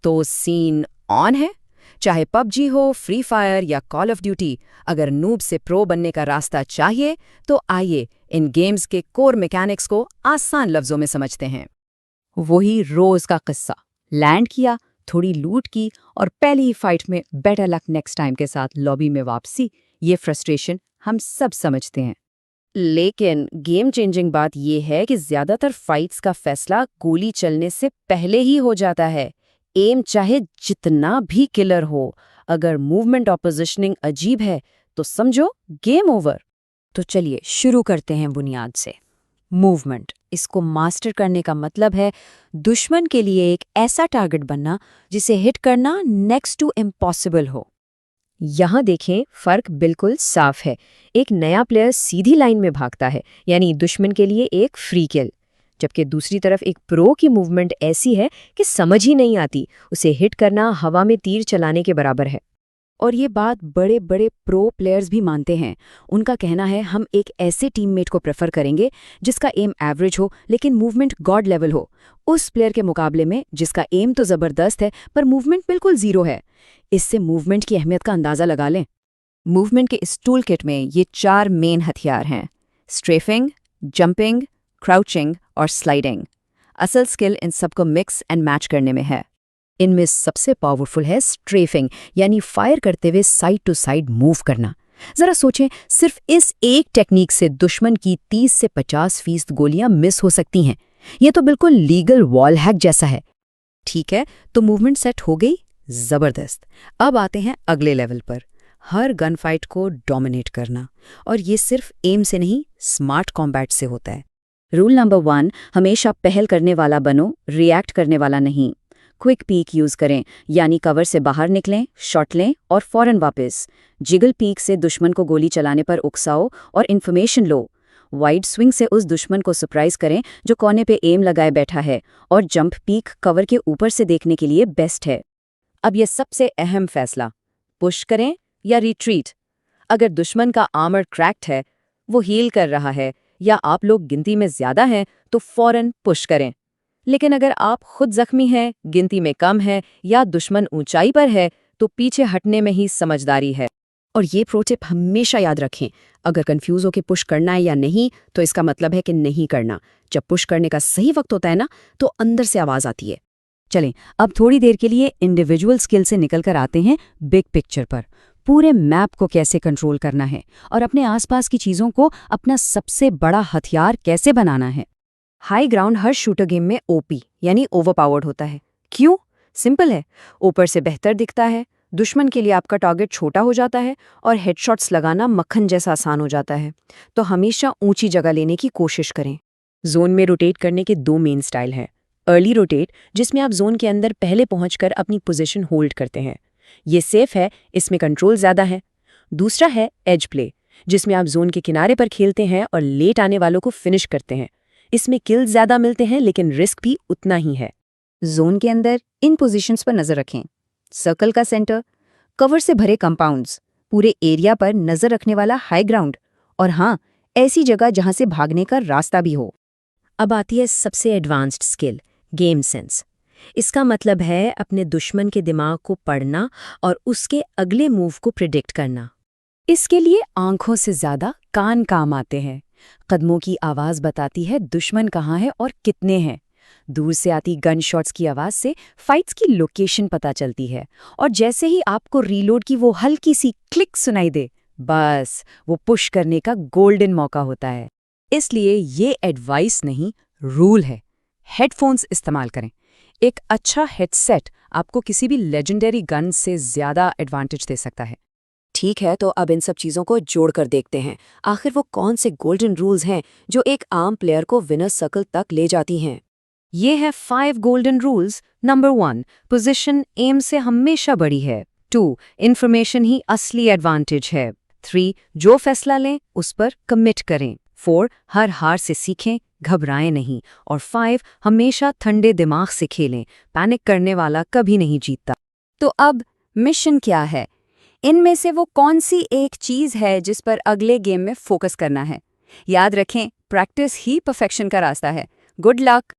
तो scene on है। चाहे पबजी हो, फ्री फायर या कॉल ऑफ ड्यूटी, अगर नूब से प्रो बनने का रास्ता चाहिए तो आइए इन गेम्स के कोर मैकेनिक्स को आसान लफ्जों में समझते हैं। वही रोज का किस्सा, लैंड किया, थोड़ी लूट की और पहली ही फाइट में बेटर लक नेक्स्ट टाइम के साथ लॉबी में वापसी। ये फ्रस्ट्रेशन हम सब समझते हैं। लेकिन गेम चेंजिंग बात यह है कि ज्यादातर फाइट्स का फैसला गोली चलने से पहले ही हो जाता है। एम चाहे जितना भी किलर हो, अगर मूवमेंट और पोजीशनिंग अजीब है तो समझो गेम ओवर। तो चलिए शुरू करते हैं बुनियाद से। मूवमेंट, इसको मास्टर करने का मतलब है दुश्मन के लिए एक ऐसा टारगेट बनना जिसे हिट करना नेक्स्ट टू इम्पॉसिबल हो। यहाँ देखें, फर्क बिल्कुल साफ है। एक नया प्लेयर सीधी लाइन में भागता है, यानी दुश्मन के लिए एक फ्री किल, जबकि दूसरी तरफ एक प्रो की मूवमेंट ऐसी है कि समझ ही नहीं आती। उसे हिट करना हवा में तीर चलाने के बराबर है। और ये बात बड़े बड़े प्रो प्लेयर्स भी मानते हैं। उनका कहना है हम एक ऐसे टीममेट को प्रेफर करेंगे जिसका एम एवरेज हो लेकिन मूवमेंट गॉड लेवल हो, उस प्लेयर के मुकाबले में जिसका एम तो ज़बरदस्त है पर मूवमेंट बिल्कुल ज़ीरो है। इससे मूवमेंट की अहमियत का अंदाज़ा लगा लें। मूवमेंट के इस टूल किट में ये 4 मेन हथियार हैं: स्ट्रेफिंग, जंपिंग, क्राउचिंग और स्लाइडिंग। असल स्किल इन सबको मिक्स एंड मैच करने में है। इनमें सबसे पावरफुल है स्ट्रेफिंग, यानी फायर करते हुए साइड टू साइड मूव करना। जरा सोचें, सिर्फ इस एक टेक्निक से दुश्मन की 30 से 50% गोलियां मिस हो सकती हैं। यह तो बिल्कुल लीगल वॉल हैक जैसा है। ठीक है, तो मूवमेंट सेट हो गई, जबरदस्त। अब आते हैं अगले लेवल पर, हर गन फाइट को डोमिनेट करना। और ये सिर्फ एम से नहीं, स्मार्ट कॉम्बैट से होता है। रूल नंबर 1, हमेशा पहल करने वाला बनो, रिएक्ट करने वाला नहीं। क्विक पीक यूज़ करें, यानी कवर से बाहर निकलें, शॉट लें और फौरन वापस। जिगल पीक से दुश्मन को गोली चलाने पर उकसाओ और इन्फॉर्मेशन लो। वाइड स्विंग से उस दुश्मन को सरप्राइज करें जो कोने पे एम लगाए बैठा है। और जंप पीक कवर के ऊपर से देखने के लिए बेस्ट है। अब ये सबसे अहम फैसला, पुश करें या रिट्रीट। अगर दुश्मन का आर्मर क्रैक्ड है, वो हील कर रहा है या आप लोग गिनती में ज्यादा हैं तो फौरन पुश करें। लेकिन अगर आप खुद जख्मी हैं, गिनती में कम है या दुश्मन ऊंचाई पर है तो पीछे हटने में ही समझदारी है। और ये प्रो टिप हमेशा याद रखें, अगर कंफ्यूज हो कि पुश करना है या नहीं तो इसका मतलब है कि नहीं करना। जब पुश करने का सही वक्त होता है ना, तो अंदर से आवाज़ आती है। चलें, अब थोड़ी देर के लिए इंडिविजुअल स्किल से निकल कर आते हैं बिग पिक्चर पर। पूरे मैप को कैसे कंट्रोल करना है और अपने आसपास की चीज़ों को अपना सबसे बड़ा हथियार कैसे बनाना है। हाई ग्राउंड हर शूटर गेम में ओपी यानी ओवरपावर्ड होता है। क्यों? सिंपल है, ऊपर से बेहतर दिखता है, दुश्मन के लिए आपका टारगेट छोटा हो जाता है और हेडशॉट्स लगाना मक्खन जैसा आसान हो जाता है। तो हमेशा ऊंची जगह लेने की कोशिश करें। जोन में रोटेट करने के 2 मेन स्टाइल हैं। अर्ली रोटेट, जिसमें आप जोन के अंदर पहले पहुंचकर अपनी पोजीशन होल्ड करते हैं। ये सेफ है, इसमें कंट्रोल ज़्यादा है। दूसरा है एज प्ले, जिसमें आप जोन के किनारे पर खेलते हैं और लेट आने वालों को फिनिश करते हैं। इसमें किल ज़्यादा मिलते हैं लेकिन रिस्क भी उतना ही है। जोन के अंदर इन पोजीशंस पर नजर रखें। सर्कल का सेंटर, कवर से भरे कंपाउंड्स, पूरे एरिया पर नजर रखने वाला हाई ग्राउंड, और हाँ, ऐसी जगह जहां से भागने का रास्ता भी हो। अब आती है सबसे एडवांस्ड स्किल, गेम सेंस। इसका मतलब है अपने दुश्मन के दिमाग को पढ़ना और उसके अगले मूव को प्रिडिक्ट करना। इसके लिए आंखों से ज्यादा कान काम आते हैं। कदमों की आवाज बताती है दुश्मन कहाँ है और कितने हैं। दूर से आती गन शॉट्स की आवाज से फाइट्स की लोकेशन पता चलती है। और जैसे ही आपको रीलोड की वो हल्की सी क्लिक सुनाई दे, बस वो पुश करने का गोल्डन मौका होता है। इसलिए ये एडवाइस नहीं, रूल है। हेडफोन्स इस्तेमाल करें। एक अच्छा हेडसेट आपको किसी भी लेजेंडरी गन से ज़्यादा एडवांटेज दे सकता है। ठीक है, तो अब इन सब चीज़ों को जोड़कर देखते हैं, आखिर वो कौन से गोल्डन रूल्स हैं जो एक आम प्लेयर को विनर सर्कल तक ले जाती हैं। ये है 5 golden rules. Number 1, position M से हमेशा बड़ी है। 2, इन्फॉर्मेशन ही असली एडवांटेज है। 3, जो फैसला लें उस पर कमिट करें। 4, हर हार से सीखें, घबराएं नहीं। और 5, हमेशा ठंडे दिमाग से खेलें, पैनिक करने वाला कभी नहीं जीतता। तो अब मिशन क्या है? इनमें से वो कौन सी एक चीज़ है जिस पर अगले गेम में फोकस करना है? याद रखें, प्रैक्टिस ही परफेक्शन का रास्ता है। Good luck.